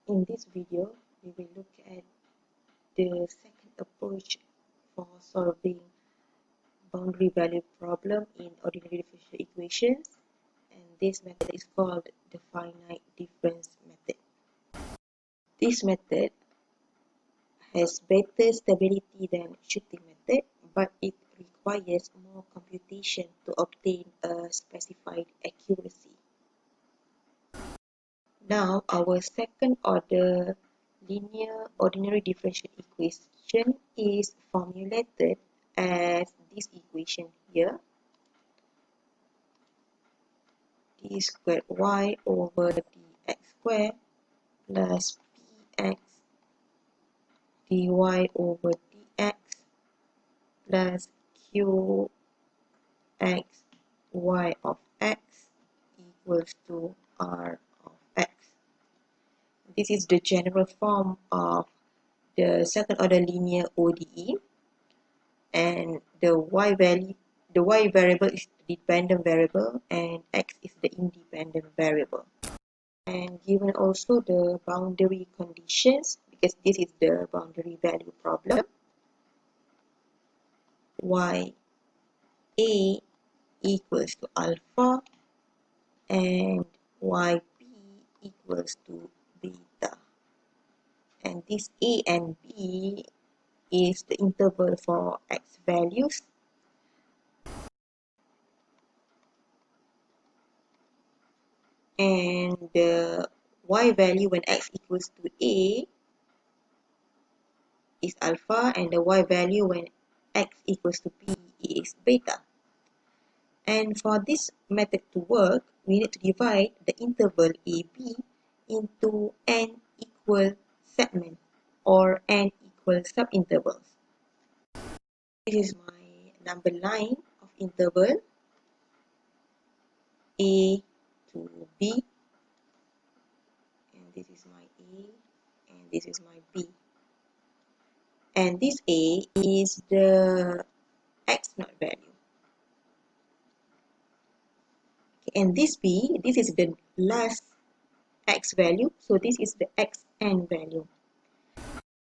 In this video, we will look at the second approach for solving boundary value problem in ordinary differential equations, and this method is called the finite difference method. This method has better stability than shooting method, but it requires more computation to obtain a specified accuracy. Now, our second order linear ordinary differential equation is formulated as this equation here. D squared y over dx squared plus px dy over dx plus qx y of x equals to r of x. This is the general form of the second order linear ODE, and the y variable is the dependent variable and x is the independent variable. And given also the boundary conditions, because this is the boundary value problem, y a equals to alpha and yp equals to beta. And this a and b is the interval for x values. And the y value when x equals to a is alpha, and the y value when x equals to b is beta. And for this method to work, we need to divide the interval AB into n equal segments or n equal subintervals. This is my number line of interval A to B, and this is my A, and this is my B. And this A is the x naught value. And this B, this is the last x value, so this is the xn value.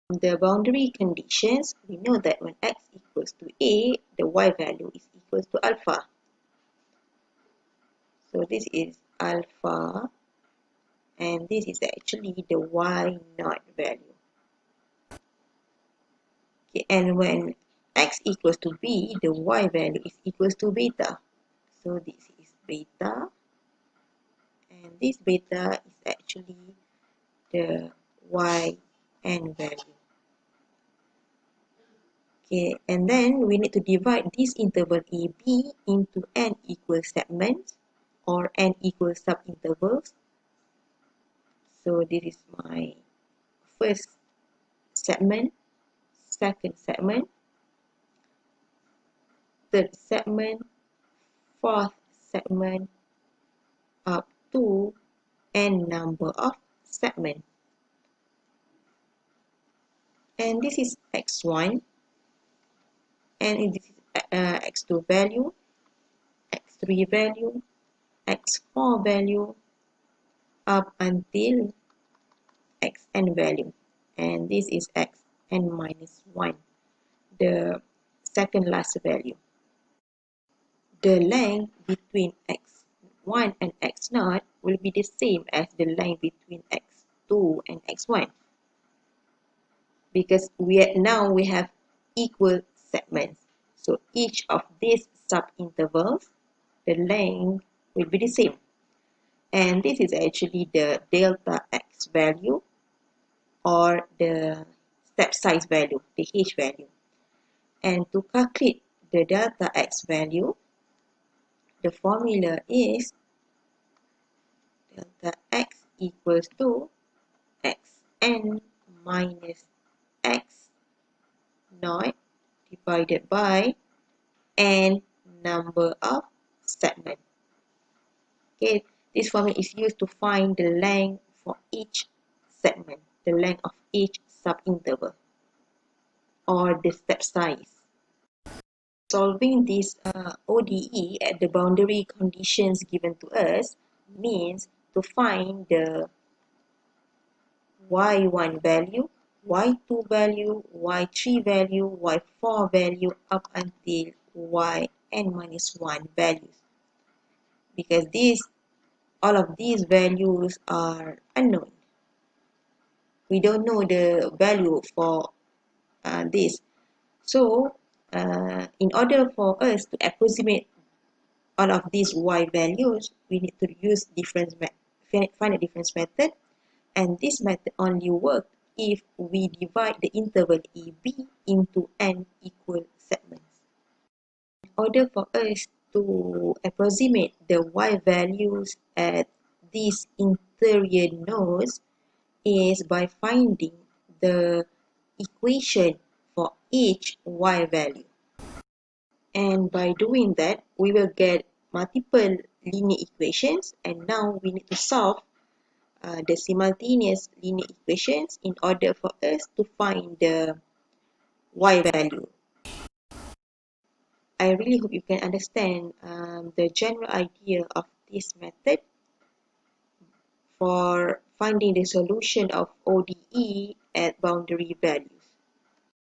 From the boundary conditions, we know that when x equals to a, the y value is equals to alpha. So this is alpha, and this is actually the y naught value. Okay, and when x equals to b, the y value is equals to beta. So this is beta, and this beta is actually the yn value. Okay, and then we need to divide this interval AB into n equal segments or n equal subintervals. So this is my first segment, second segment, third segment, fourth segment, up to n number of segments. And this is x1, and this is x2 value, x3 value, x4 value, up until xn value, and this is xn minus 1, the second last value. The length between x1 and x0 will be the same as the length between x2 and x1, because now we have equal segments. So each of these subintervals, the length will be the same. And this is actually the delta x value or the step size value, the h value. And to calculate the delta x value, the formula is delta x equals to xn minus x naught divided by n number of segments. Okay, this formula is used to find the length for each segment, the length of each subinterval, or the step size. Solving this ODE at the boundary conditions given to us means to find the y1 value, y2 value, y3 value, y4 value up until yn minus 1 values. Because all of these values are unknown. We don't know the value for this. So, in order for us to approximate all of these y values, we need to use finite difference method, and this method only works if we divide the interval EB into n equal segments. In order for us to approximate the y values at these interior nodes is by finding the equation for each y value. And by doing that, we will get multiple linear equations, and now we need to solve the simultaneous linear equations in order for us to find the y value. I really hope you can understand the general idea of this method for finding the solution of ODE at boundary value.